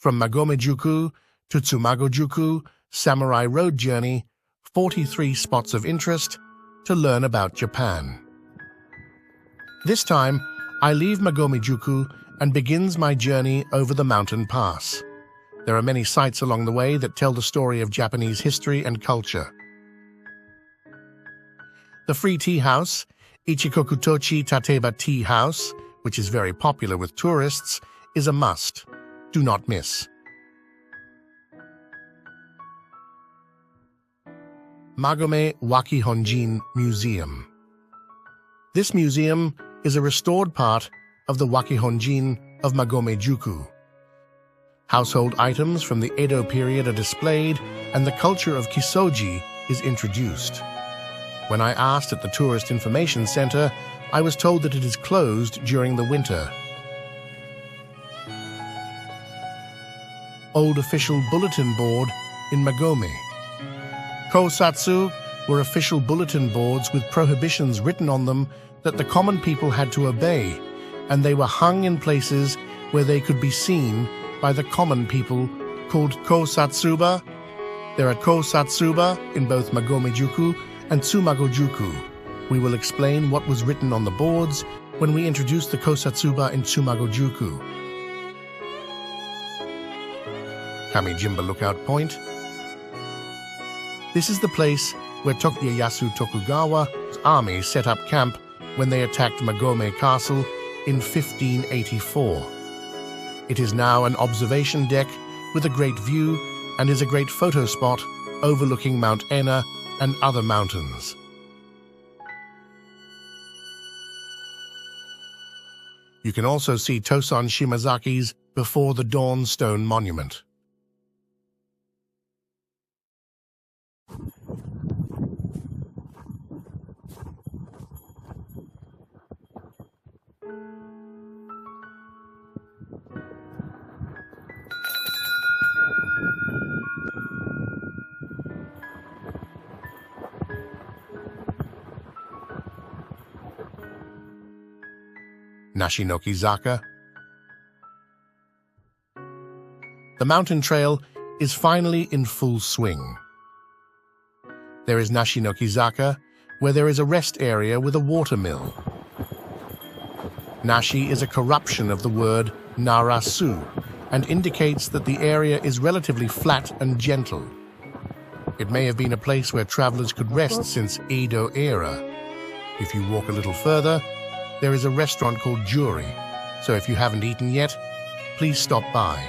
From Magome-juku to Tsumago-juku, Samurai Road Journey, 43 spots of interest to learn about Japan. This time, I leave Magome-juku and begins my journey over the mountain pass. There are many sites along the way that tell the story of Japanese history and culture. The free tea house, Ichikokutochi Tateba Tea House, which is very popular with tourists, is a must. Do not miss. Magome Wakihonjin Museum. This museum is a restored part of the Wakihonjin of Magome-juku. Household items from the Edo period are displayed, and the culture of kisoji is introduced. When I asked at the Tourist Information Center, I was told that it is closed during the winter. Old official bulletin board in Magome. Kosatsu were official bulletin boards with prohibitions written on them that the common people had to obey, and they were hung in places where they could be seen by the common people, called kosatsuba. There are kosatsuba in both Magome-juku and Tsumago-juku. We will explain what was written on the boards when we introduce the kosatsuba in Tsumago-juku. Kamijimba Lookout Point. This is the place where Tokugayasu Tokugawa's army set up camp when they attacked Magome Castle in 1584. It is now an observation deck with a great view and is a great photo spot overlooking Mount Ena and other mountains. You can also see Tosan Shimazaki's Before the Dawn stone monument. Nashinokizaka. The mountain trail is finally in full swing. There is Nashinokizaka, where there is a rest area with a water mill. Nashi is a corruption of the word narasu and indicates that the area is relatively flat and gentle. It may have been a place where travelers could rest since Edo era. If you walk a little further, there is a restaurant called Juri, so if you haven't eaten yet, please stop by.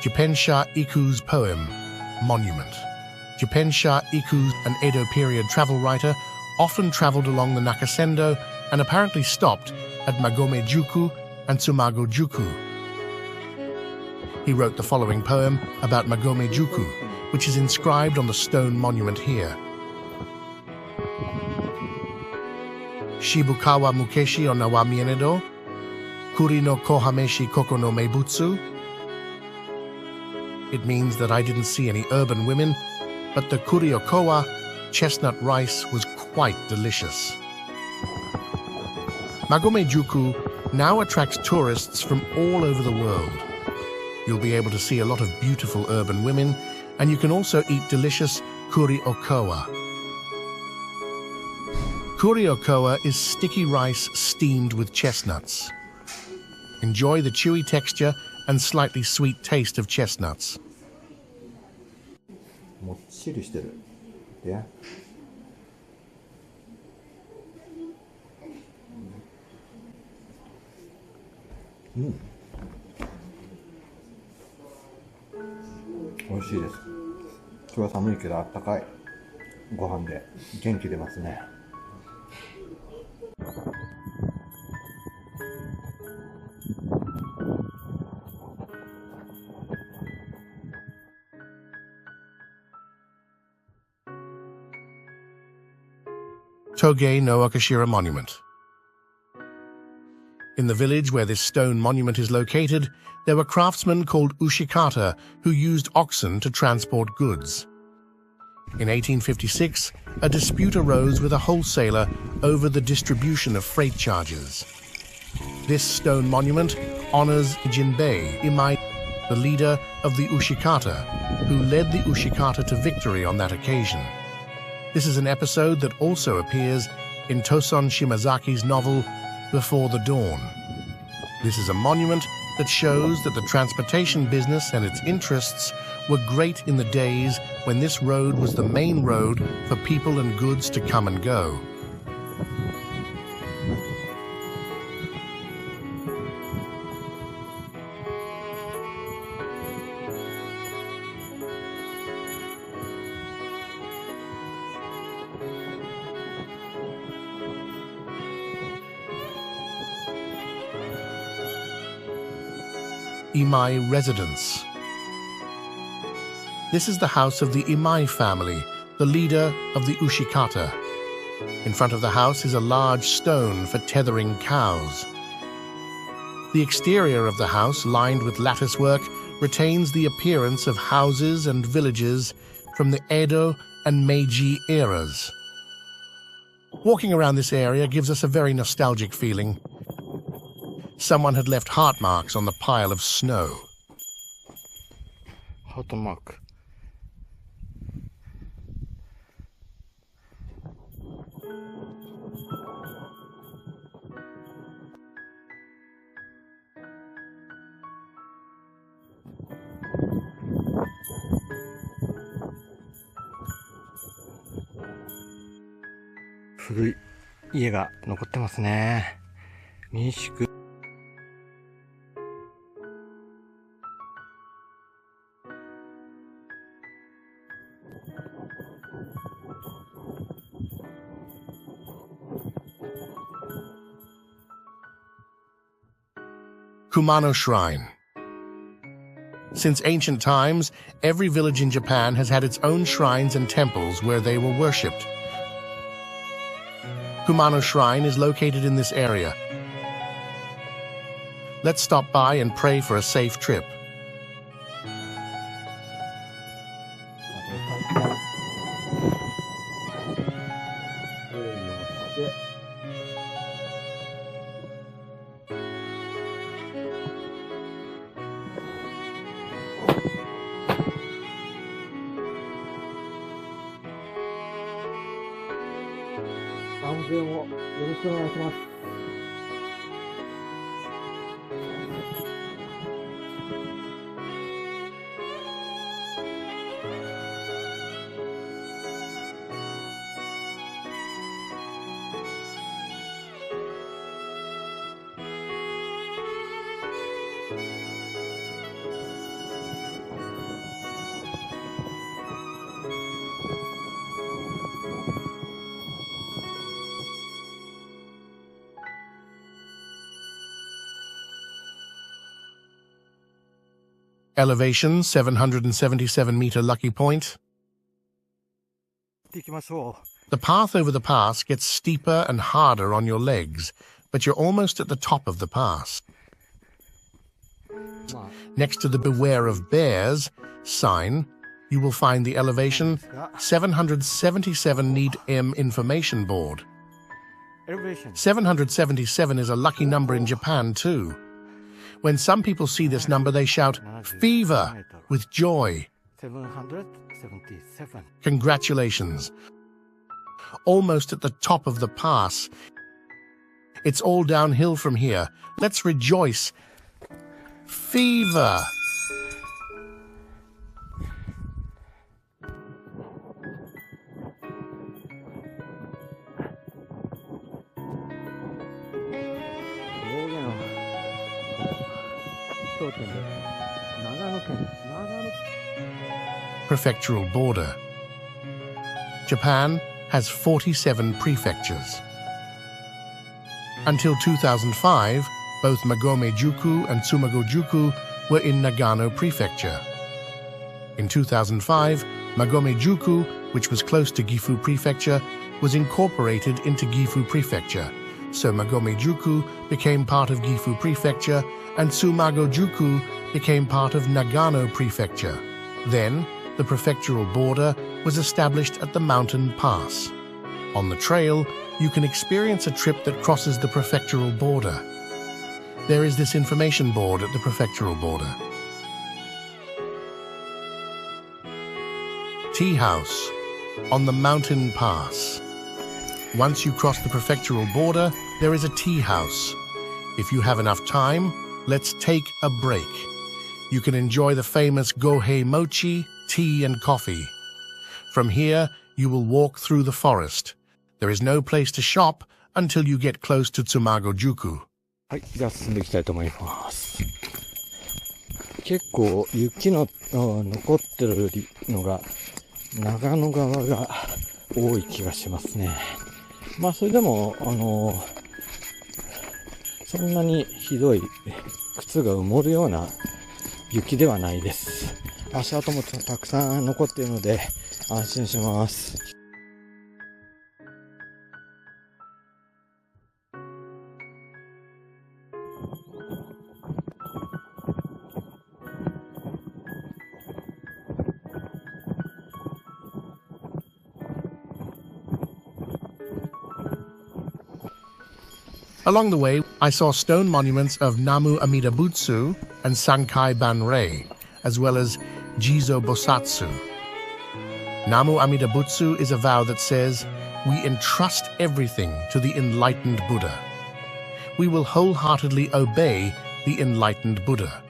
Jipensha Iku's poem, Monument. Jipensha Iku, an Edo period travel writer, often traveled along the Nakasendo and apparently stopped at Magome-juku and Tsumago-juku. He wrote the following poem about Magome-juku, which is inscribed on the stone monument here. Shibukawa mukeshi o nawamienedo, kuri no kohameshi koko no meibutsu. It means that I didn't see any urban women, but the kuri o kowa, chestnut rice, was quite delicious. Magome-juku now attracts tourists from all over the world. You'll be able to see a lot of beautiful urban women, and you can also eat delicious kuri o kowa. Kuri o kowa is sticky rice steamed with chestnuts. Enjoy the chewy texture and slightly sweet taste of chestnuts. もっちりしてる。Yeah. Mm. 美味しいです。今日は寒いけどあったかいご飯で元気出ますね。Toge no Akashira Monument. In the village where this stone monument is located, there were craftsmen called ushikata who used oxen to transport goods. In 1856, a dispute arose with a wholesaler over the distribution of freight charges. This stone monument honors Jinbei Imai, the leader of the Ushikata, who led the Ushikata to victory on that occasion. This is an episode that also appears in Toson Shimazaki's novel Before the Dawn. This is a monument that shows that the transportation business and its interests were great in the days when this road was the main road for people and goods to come and go. Imai residence. This is the house of the Imai family, the leader of the Ushikata. In front of the house is a large stone for tethering cows. The exterior of the house, lined with latticework, retains the appearance of houses and villages from the Edo and Meiji eras. Walking around this area gives us a very nostalgic feeling. Someone had left heart marks on the pile of snow. Heart mark.古い家が残ってますね。民宿。Kumano Shrine. Since ancient times, every village in Japan has had its own shrines and temples where they were worshipped. Kumano Shrine is located in this area. Let's stop by and pray for a safe trip. Elevation 777-meter Lucky Point. The path over the pass gets steeper and harder on your legs, but you're almost at the top of the pass. Next to the Beware of Bears sign, you will find the elevation 777 need M information board. 777 is a lucky number in Japan too. When some people see this number, they shout, "Fever!" with joy. 777. Congratulations. Almost at the top of the pass. It's all downhill from here. Let's rejoice. Fever! Prefectural border. Japan has 47 prefectures. Until 2005, both Magome-juku and Tsumago-juku were in Nagano Prefecture. In 2005, Magome-juku, which was close to Gifu Prefecture, was incorporated into Gifu Prefecture, so Magome-juku became part of Gifu Prefecture and Tsumago-juku became part of Nagano Prefecture. Then, the prefectural border was established at the mountain pass. On the trail, you can experience a trip that crosses the prefectural border. there is this information board at the prefectural border. Tea House on the mountain pass. Once you cross the prefectural border, there is a tea house. If you have enough time, let's take a break. You can enjoy the famous Gohei mochi, tea and coffee. From here, you will walk through the forest. There is no place to shop until you get close to Tsumago-juku. はい、じゃあ進んでいきたいと思います。結構雪の残ってるのが長野側が多い気がしますね。まあそれでもそんなにひどい靴が埋もるような雪ではないです。足跡もたくさん残っているので安心します。Along the way, I saw stone monuments of Namu Amida Butsu and Sankai Banrei, as well as Jizo Bosatsu. Namu Amida Butsu is a vow that says, "We entrust everything to the enlightened Buddha. We will wholeheartedly obey the enlightened Buddha."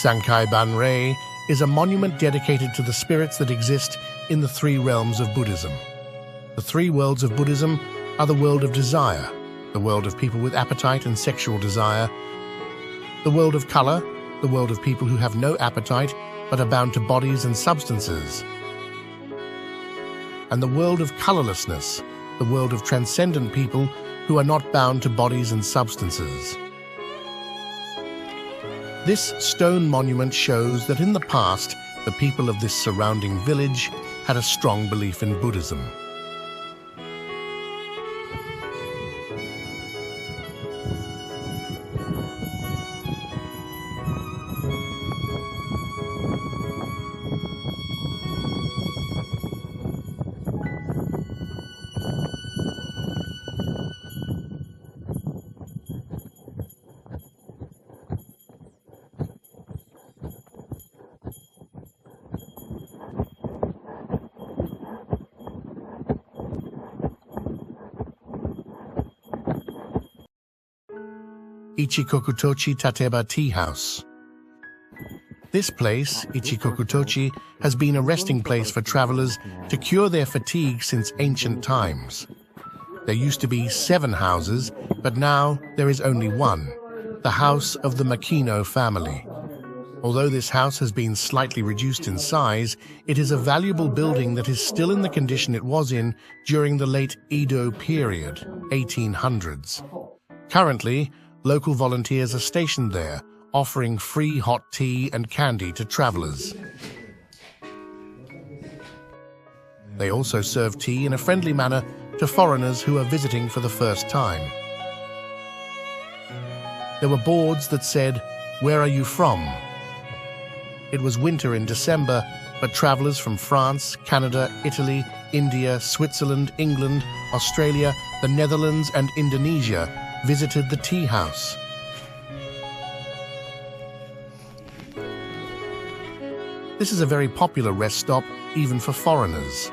Sankai Banrei is a monument dedicated to the spirits that exist in the three realms of Buddhism. The three worlds of Buddhism are the world of desire, the world of people with appetite and sexual desire, the world of color, the world of people who have no appetite but are bound to bodies and substances, and the world of colorlessness, the world of transcendent people who are not bound to bodies and substances. This stone monument shows that in the past, the people of this surrounding village had a strong belief in Buddhism. Ichikokutochi Tateba Tea House. This place, Ichikokutochi, has been a resting place for travelers to cure their fatigue since ancient times. There used to be 7 houses, but now there is only one, the house of the Makino family. Although this house has been slightly reduced in size, it is a valuable building that is still in the condition it was in during the late Edo period, 1800s. Currently, local volunteers are stationed there, offering free hot tea and candy to travelers. They also serve tea in a friendly manner to foreigners who are visiting for the first time. There were boards that said, "Where are you from?" It was winter in December, but travelers from France, Canada, Italy, India, Switzerland, England, Australia, the Netherlands, and Indonesia visited the tea house. This is a very popular rest stop, even for foreigners.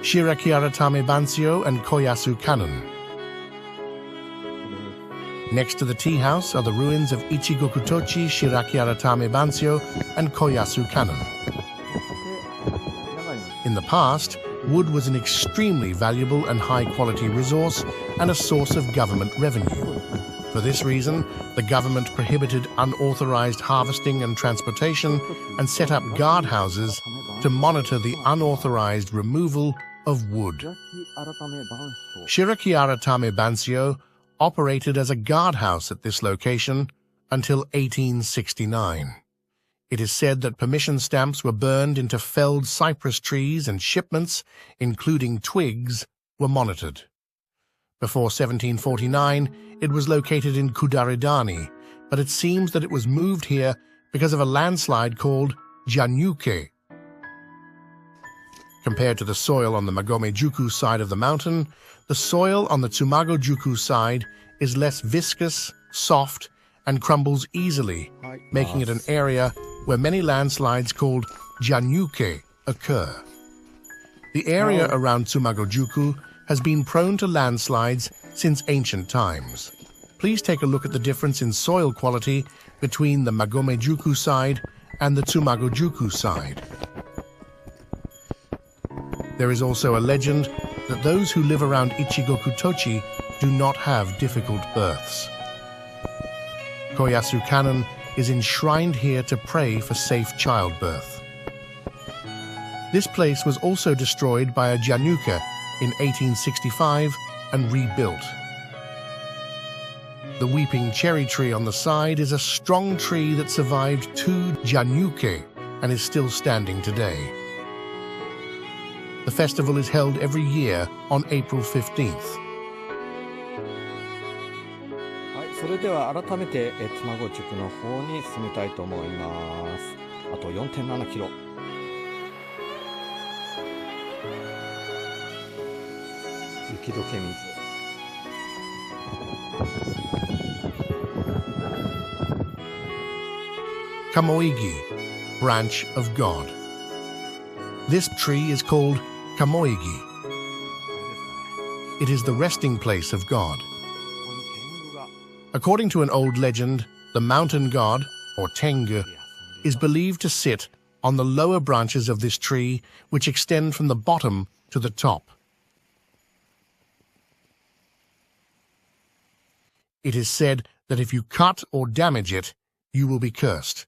Shirakiaratame Bansyo and Koyasu Kanon. Next to the tea house are the ruins of Ichikokutochi, Shirakiaratame Bansyo, and Koyasu Kanon. In the past, wood was an extremely valuable and high-quality resource and a source of government revenue. For this reason, the government prohibited unauthorized harvesting and transportation and set up guardhouses to monitor the unauthorized removal of wood. Shirakiaratame Bansyo operated as a guardhouse at this location until 1869. It is said that permission stamps were burned into felled cypress trees and shipments, including twigs, were monitored. Before 1749, it was located in Kudaridani, but it seems that it was moved here because of a landslide called Janyuke. Compared to the soil on the Magome-juku side of the mountain, the soil on the Tsumago-juku side is less viscous, soft, and crumbles easily, making it an area where many landslides called Janyuke occur. The area around Tsumago-juku has been prone to landslides since ancient times. Please take a look at the difference in soil quality between the Magome-juku side and the Tsumago-juku side. There is also a legend that those who live around Ichikokutochi do not have difficult births. Koyasu Kannon is enshrined here to pray for safe childbirth. This place was also destroyed by a Januka in 1865 and rebuilt. The weeping cherry tree on the side is a strong tree that survived 2 Januke and is still standing today. The festival is held every year on April 15th. それでは改めてTsumago-jukuの方に進みたいと思います。あと 4.7 キロ。雪解け水。Kamoigi, branch of God. This tree is called Kamoigi. It is the resting place of God. According to an old legend, the mountain god, or Tengu, is believed to sit on the lower branches of this tree, which extend from the bottom to the top. It is said that if you cut or damage it, you will be cursed.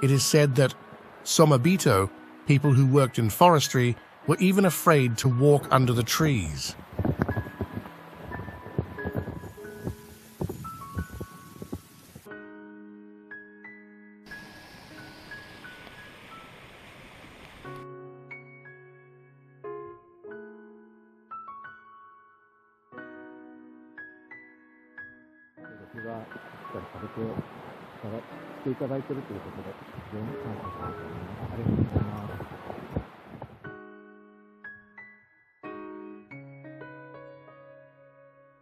It is said that Somabito, people who worked in forestry, were even afraid to walk under the trees.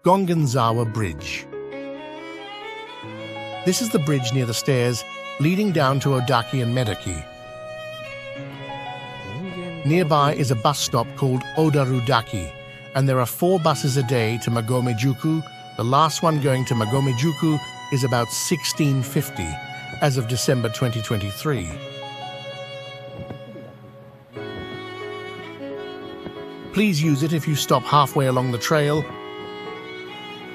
Gonganzawa Bridge. This is the bridge near the stairs leading down to Odaki and Medaki. Nearby is a bus stop called Odarudaki, and there are 4 buses a day to Magome-juku. The last one going to Magome-juku is about 1650 as of December 2023. Please use it if you stop halfway along the trail.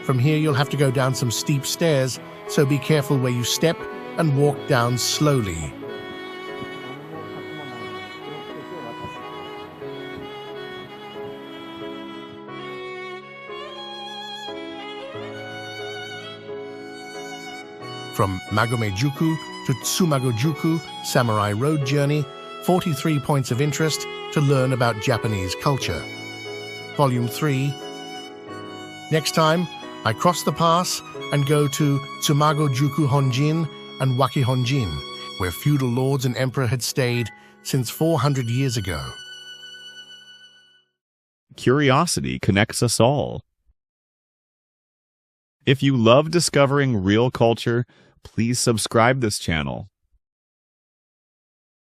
From here you'll have to go down some steep stairs, so be careful where you step and walk down slowly. From Magome-juku to Tsumago-juku Samurai Road Journey, 43 points of interest to learn about Japanese culture. Volume 3. Next time, I cross the pass and go to Tsumago-juku Honjin and Waki Honjin, where feudal lords and emperor had stayed since 400 years ago. Curiosity connects us all. If you love discovering real culture, please subscribe this channel.